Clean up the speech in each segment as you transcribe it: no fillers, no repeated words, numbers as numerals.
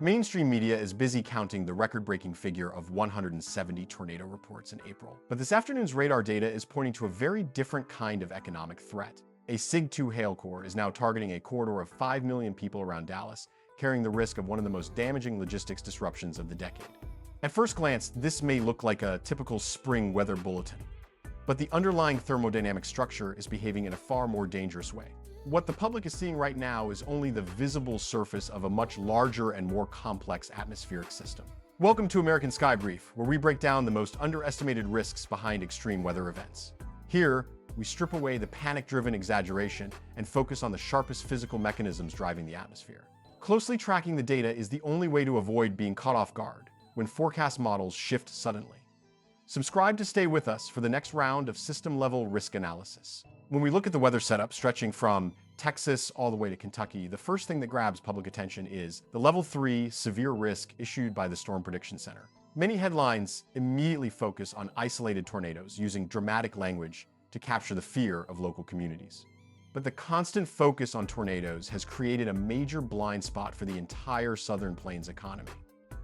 Mainstream media is busy counting the record-breaking figure of 170 tornado reports in April. But this afternoon's radar data is pointing to a very different kind of economic threat. A SIG-2 hail core is now targeting a corridor of 5 million people around Dallas, carrying the risk of one of the most damaging logistics disruptions of the decade. At first glance, this may look like a typical spring weather bulletin, but the underlying thermodynamic structure is behaving in a far more dangerous way. What the public is seeing right now is only the visible surface of a much larger and more complex atmospheric system. Welcome to American Sky Brief, where we break down the most underestimated risks behind extreme weather events. Here, we strip away the panic-driven exaggeration and focus on the sharpest physical mechanisms driving the atmosphere. Closely tracking the data is the only way to avoid being caught off guard when forecast models shift suddenly. Subscribe to stay with us for the next round of system-level risk analysis. When we look at the weather setup stretching from Texas all the way to Kentucky, the first thing that grabs public attention is the Level 3 severe risk issued by the Storm Prediction Center. Many headlines immediately focus on isolated tornadoes, using dramatic language to capture the fear of local communities. But the constant focus on tornadoes has created a major blind spot for the entire Southern Plains economy.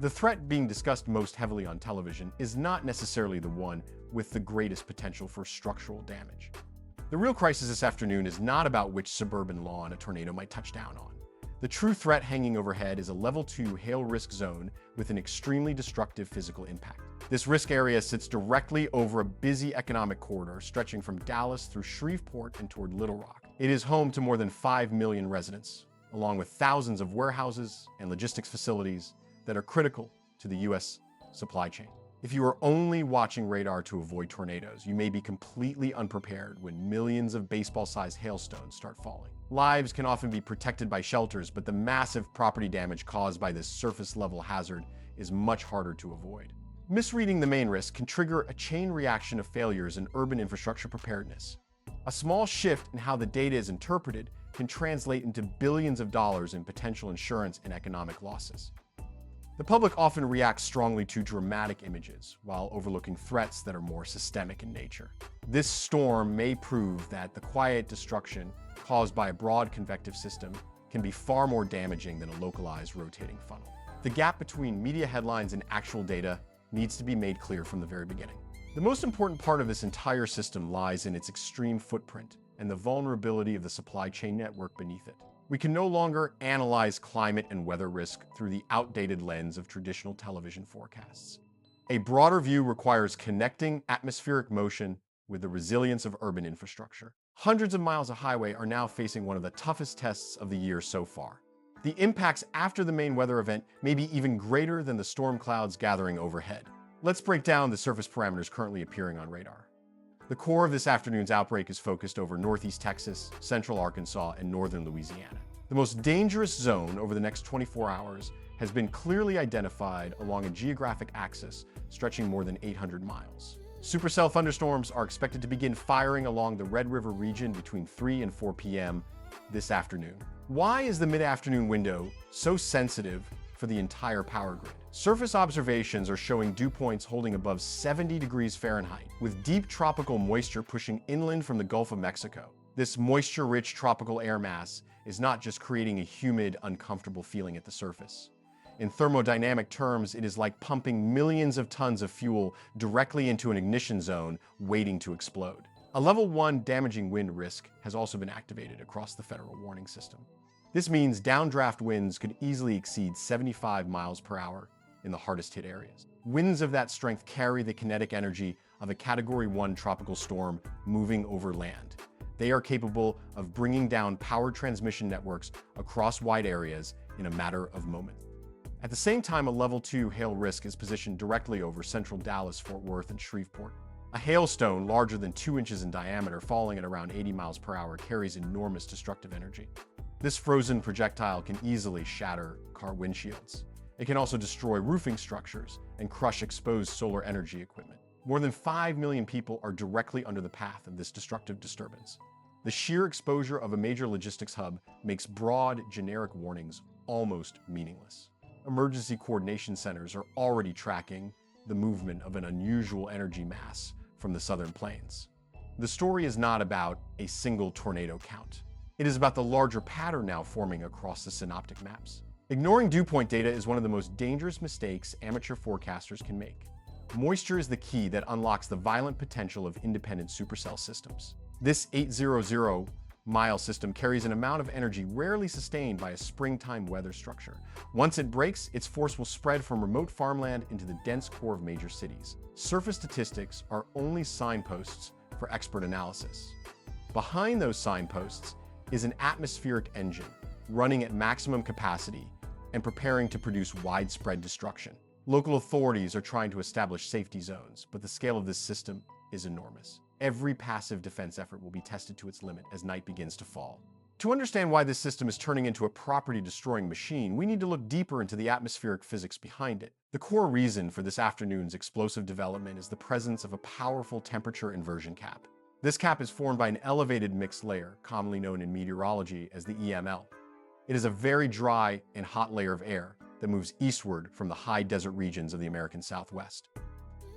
The threat being discussed most heavily on television is not necessarily the one with the greatest potential for structural damage. The real crisis this afternoon is not about which suburban lawn a tornado might touch down on. The true threat hanging overhead is a Level 2 hail risk zone with an extremely destructive physical impact. This risk area sits directly over a busy economic corridor stretching from Dallas through Shreveport and toward Little Rock. It is home to more than 5 million residents, along with thousands of warehouses and logistics facilities that are critical to the U.S. supply chain. If you are only watching radar to avoid tornadoes, you may be completely unprepared when millions of baseball-sized hailstones start falling. Lives can often be protected by shelters, but the massive property damage caused by this surface-level hazard is much harder to avoid. Misreading the main risk can trigger a chain reaction of failures in urban infrastructure preparedness. A small shift in how the data is interpreted can translate into billions of dollars in potential insurance and economic losses. The public often reacts strongly to dramatic images, while overlooking threats that are more systemic in nature. This storm may prove that the quiet destruction caused by a broad convective system can be far more damaging than a localized rotating funnel. The gap between media headlines and actual data needs to be made clear from the very beginning. The most important part of this entire system lies in its extreme footprint and the vulnerability of the supply chain network beneath it. We can no longer analyze climate and weather risk through the outdated lens of traditional television forecasts. A broader view requires connecting atmospheric motion with the resilience of urban infrastructure. Hundreds of miles of highway are now facing one of the toughest tests of the year so far. The impacts after the main weather event may be even greater than the storm clouds gathering overhead. Let's break down the surface parameters currently appearing on radar. The core of this afternoon's outbreak is focused over northeast Texas, central Arkansas, and northern Louisiana. The most dangerous zone over the next 24 hours has been clearly identified along a geographic axis stretching more than 800 miles. Supercell thunderstorms are expected to begin firing along the Red River region between 3 and 4 p.m. this afternoon. Why is the mid-afternoon window so sensitive for the entire power grid? Surface observations are showing dew points holding above 70 degrees Fahrenheit, with deep tropical moisture pushing inland from the Gulf of Mexico. This moisture-rich tropical air mass is not just creating a humid, uncomfortable feeling at the surface. In thermodynamic terms, it is like pumping millions of tons of fuel directly into an ignition zone waiting to explode. A Level 1 damaging wind risk has also been activated across the federal warning system. This means downdraft winds could easily exceed 75 miles per hour in the hardest hit areas. Winds of that strength carry the kinetic energy of a Category 1 tropical storm moving over land. They are capable of bringing down power transmission networks across wide areas in a matter of moments. At the same time, a Level 2 hail risk is positioned directly over central Dallas, Fort Worth, and Shreveport. A hailstone larger than 2 inches in diameter, falling at around 80 miles per hour, carries enormous destructive energy. This frozen projectile can easily shatter car windshields. It can also destroy roofing structures and crush exposed solar energy equipment. More than 5 million people are directly under the path of this destructive disturbance. The sheer exposure of a major logistics hub makes broad, generic warnings almost meaningless. Emergency coordination centers are already tracking the movement of an unusual energy mass from the Southern Plains. The story is not about a single tornado count. It is about the larger pattern now forming across the synoptic maps. Ignoring dew point data is one of the most dangerous mistakes amateur forecasters can make. Moisture is the key that unlocks the violent potential of independent supercell systems. This 800-mile system carries an amount of energy rarely sustained by a springtime weather structure. Once it breaks, its force will spread from remote farmland into the dense core of major cities. Surface statistics are only signposts for expert analysis. Behind those signposts is an atmospheric engine running at maximum capacity and preparing to produce widespread destruction. Local authorities are trying to establish safety zones, but the scale of this system is enormous. Every passive defense effort will be tested to its limit as night begins to fall. To understand why this system is turning into a property-destroying machine, we need to look deeper into the atmospheric physics behind it. The core reason for this afternoon's explosive development is the presence of a powerful temperature inversion cap. This cap is formed by an elevated mixed layer, commonly known in meteorology as the EML. It is a very dry and hot layer of air that moves eastward from the high desert regions of the American Southwest.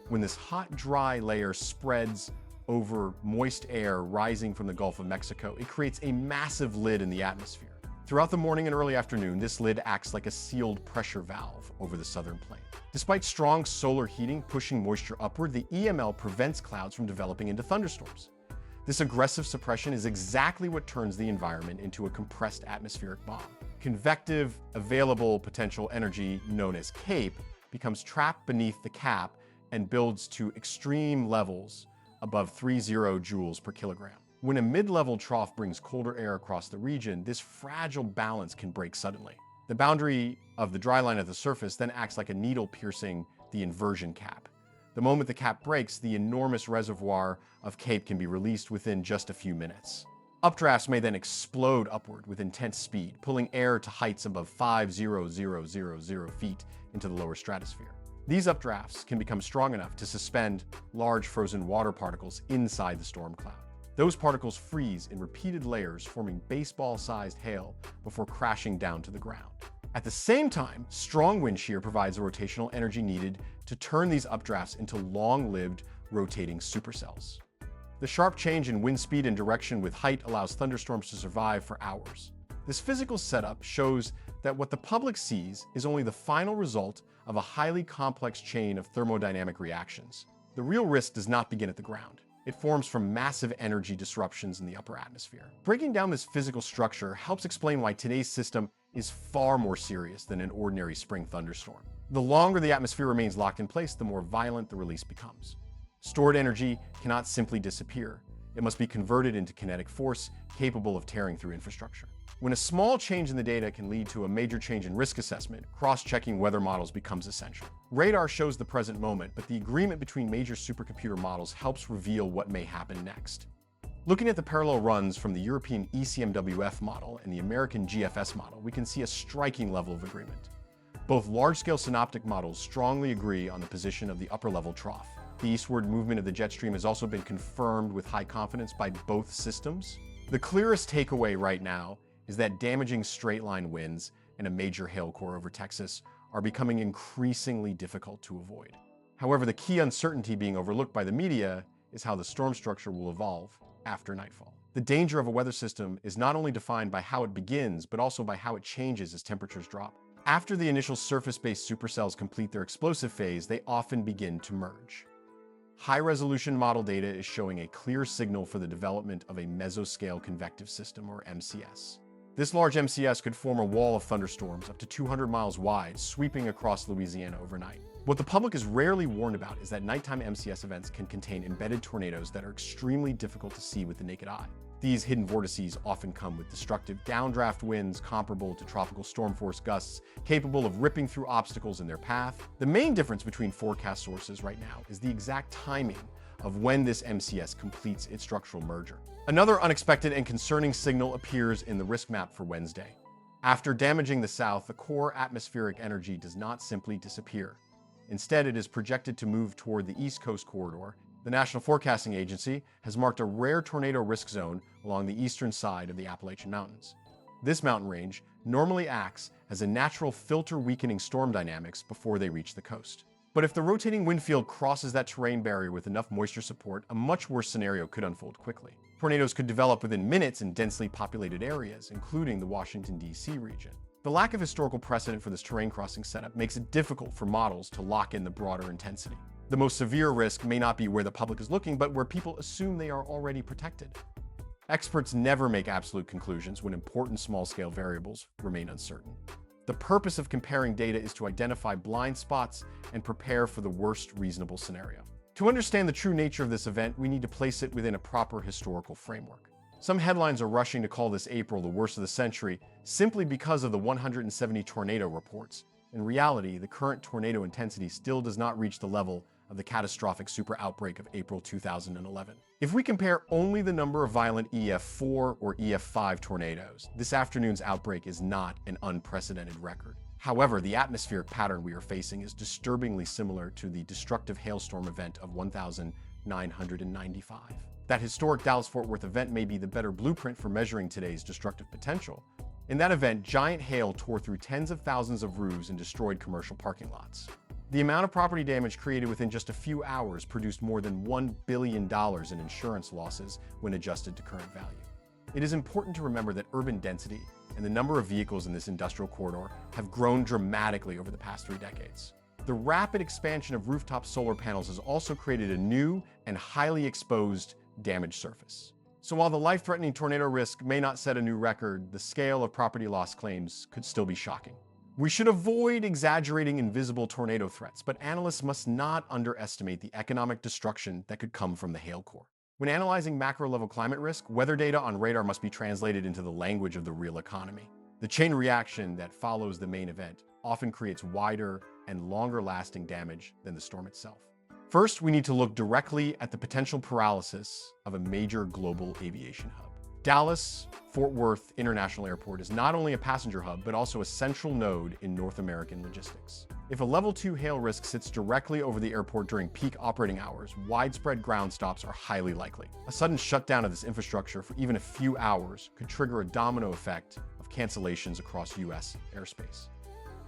When this hot, dry layer spreads over moist air rising from the Gulf of Mexico, it creates a massive lid in the atmosphere. Throughout the morning and early afternoon, this lid acts like a sealed pressure valve over the southern plain. Despite strong solar heating pushing moisture upward, the EML prevents clouds from developing into thunderstorms. This aggressive suppression is exactly what turns the environment into a compressed atmospheric bomb. Convective, available potential energy, known as CAPE, becomes trapped beneath the cap and builds to extreme levels above 30 joules per kilogram. When a mid-level trough brings colder air across the region, this fragile balance can break suddenly. The boundary of the dry line at the surface then acts like a needle piercing the inversion cap. The moment the cap breaks, the enormous reservoir of CAPE can be released within just a few minutes. Updrafts may then explode upward with intense speed, pulling air to heights above 5,000 feet into the lower stratosphere. These updrafts can become strong enough to suspend large frozen water particles inside the storm cloud. Those particles freeze in repeated layers, forming baseball-sized hail before crashing down to the ground. At the same time, strong wind shear provides the rotational energy needed to turn these updrafts into long-lived, rotating supercells. The sharp change in wind speed and direction with height allows thunderstorms to survive for hours. This physical setup shows that what the public sees is only the final result of a highly complex chain of thermodynamic reactions. The real risk does not begin at the ground. It forms from massive energy disruptions in the upper atmosphere. Breaking down this physical structure helps explain why today's system is far more serious than an ordinary spring thunderstorm. The longer the atmosphere remains locked in place, the more violent the release becomes. Stored energy cannot simply disappear. It must be converted into kinetic force capable of tearing through infrastructure. When a small change in the data can lead to a major change in risk assessment, cross-checking weather models becomes essential. Radar shows the present moment, but the agreement between major supercomputer models helps reveal what may happen next. Looking at the parallel runs from the European ECMWF model and the American GFS model, we can see a striking level of agreement. Both large-scale synoptic models strongly agree on the position of the upper-level trough. The eastward movement of the jet stream has also been confirmed with high confidence by both systems. The clearest takeaway right now is that damaging straight-line winds and a major hail core over Texas are becoming increasingly difficult to avoid. However, the key uncertainty being overlooked by the media is how the storm structure will evolve after nightfall. The danger of a weather system is not only defined by how it begins, but also by how it changes as temperatures drop. After the initial surface-based supercells complete their explosive phase, they often begin to merge. High-resolution model data is showing a clear signal for the development of a mesoscale convective system, or MCS. This large MCS could form a wall of thunderstorms up to 200 miles wide, sweeping across Louisiana overnight. What the public is rarely warned about is that nighttime MCS events can contain embedded tornadoes that are extremely difficult to see with the naked eye. These hidden vortices often come with destructive downdraft winds comparable to tropical storm force gusts, capable of ripping through obstacles in their path. The main difference between forecast sources right now is the exact timing of when this MCS completes its structural merger. Another unexpected and concerning signal appears in the risk map for Wednesday. After damaging the south, the core atmospheric energy does not simply disappear. Instead, it is projected to move toward the East Coast corridor. The National Forecasting Agency has marked a rare tornado risk zone along the eastern side of the Appalachian Mountains. This mountain range normally acts as a natural filter weakening storm dynamics before they reach the coast. But if the rotating wind field crosses that terrain barrier with enough moisture support, a much worse scenario could unfold quickly. Tornadoes could develop within minutes in densely populated areas, including the Washington, D.C. region. The lack of historical precedent for this terrain crossing setup makes it difficult for models to lock in the broader intensity. The most severe risk may not be where the public is looking, but where people assume they are already protected. Experts never make absolute conclusions when important small-scale variables remain uncertain. The purpose of comparing data is to identify blind spots and prepare for the worst reasonable scenario. To understand the true nature of this event, we need to place it within a proper historical framework. Some headlines are rushing to call this April the worst of the century simply because of the 170 tornado reports. In reality, the current tornado intensity still does not reach the level of the catastrophic super outbreak of April 2011. If we compare only the number of violent EF4 or EF5 tornadoes, this afternoon's outbreak is not an unprecedented record. However, the atmospheric pattern we are facing is disturbingly similar to the destructive hailstorm event of 1995. That historic Dallas-Fort Worth event may be the better blueprint for measuring today's destructive potential. In that event, giant hail tore through tens of thousands of roofs and destroyed commercial parking lots. The amount of property damage created within just a few hours produced more than $1 billion in insurance losses when adjusted to current value. It is important to remember that urban density and the number of vehicles in this industrial corridor have grown dramatically over the past 3 decades. The rapid expansion of rooftop solar panels has also created a new and highly exposed damaged surface. So while the life-threatening tornado risk may not set a new record, the scale of property loss claims could still be shocking. We should avoid exaggerating invisible tornado threats, but analysts must not underestimate the economic destruction that could come from the hail core. When analyzing macro-level climate risk, weather data on radar must be translated into the language of the real economy. The chain reaction that follows the main event often creates wider and longer-lasting damage than the storm itself. First, we need to look directly at the potential paralysis of a major global aviation hub. Dallas-Fort Worth International Airport is not only a passenger hub, but also a central node in North American logistics. If a level 2 hail risk sits directly over the airport during peak operating hours, widespread ground stops are highly likely. A sudden shutdown of this infrastructure for even a few hours could trigger a domino effect of cancellations across U.S. airspace.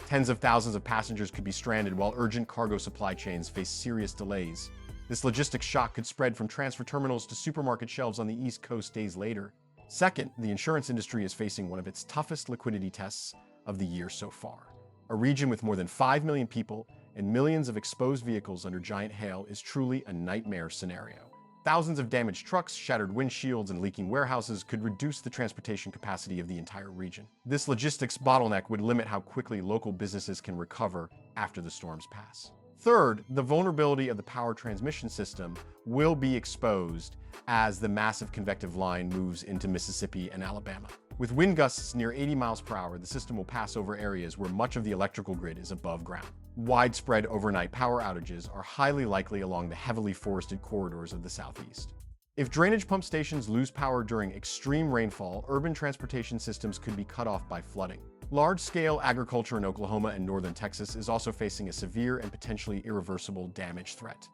Tens of thousands of passengers could be stranded while urgent cargo supply chains face serious delays. This logistics shock could spread from transfer terminals to supermarket shelves on the East Coast days later. Second, the insurance industry is facing one of its toughest liquidity tests of the year so far. A region with more than 5 million people and millions of exposed vehicles under giant hail is truly a nightmare scenario. Thousands of damaged trucks, shattered windshields, and leaking warehouses could reduce the transportation capacity of the entire region. This logistics bottleneck would limit how quickly local businesses can recover after the storms pass. Third, the vulnerability of the power transmission system will be exposed as the massive convective line moves into Mississippi and Alabama. With wind gusts near 80 miles per hour, the system will pass over areas where much of the electrical grid is above ground. Widespread overnight power outages are highly likely along the heavily forested corridors of the Southeast. If drainage pump stations lose power during extreme rainfall, urban transportation systems could be cut off by flooding. Large-scale agriculture in Oklahoma and northern Texas is also facing a severe and potentially irreversible damage threat.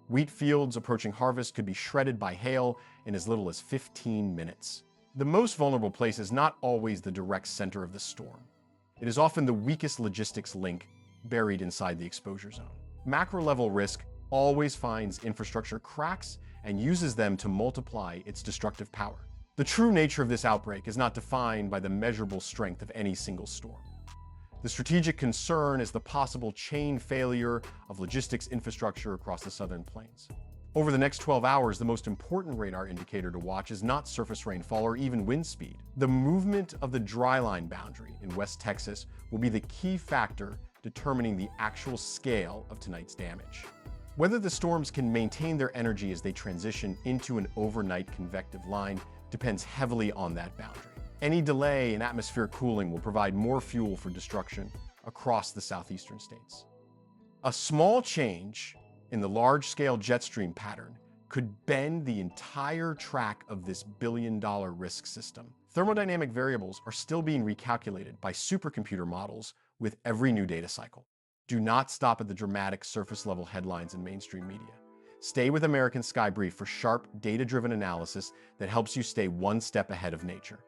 Wheat fields approaching harvest could be shredded by hail in as little as 15 minutes. The most vulnerable place is not always the direct center of the storm. It is often the weakest logistics link buried inside the exposure zone. Macro-level risk always finds infrastructure cracks and uses them to multiply its destructive power. The true nature of this outbreak is not defined by the measurable strength of any single storm. The strategic concern is the possible chain failure of logistics infrastructure across the southern plains. Over the next 12 hours, the most important radar indicator to watch is not surface rainfall or even wind speed. The movement of the dryline boundary in West Texas will be the key factor determining the actual scale of tonight's damage. Whether the storms can maintain their energy as they transition into an overnight convective line depends heavily on that boundary. Any delay in atmospheric cooling will provide more fuel for destruction across the southeastern states. A small change in the large-scale jet stream pattern could bend the entire track of this billion-dollar risk system. Thermodynamic variables are still being recalculated by supercomputer models with every new data cycle. Do not stop at the dramatic surface-level headlines in mainstream media. Stay with American Sky Brief for sharp, data-driven analysis that helps you stay one step ahead of nature.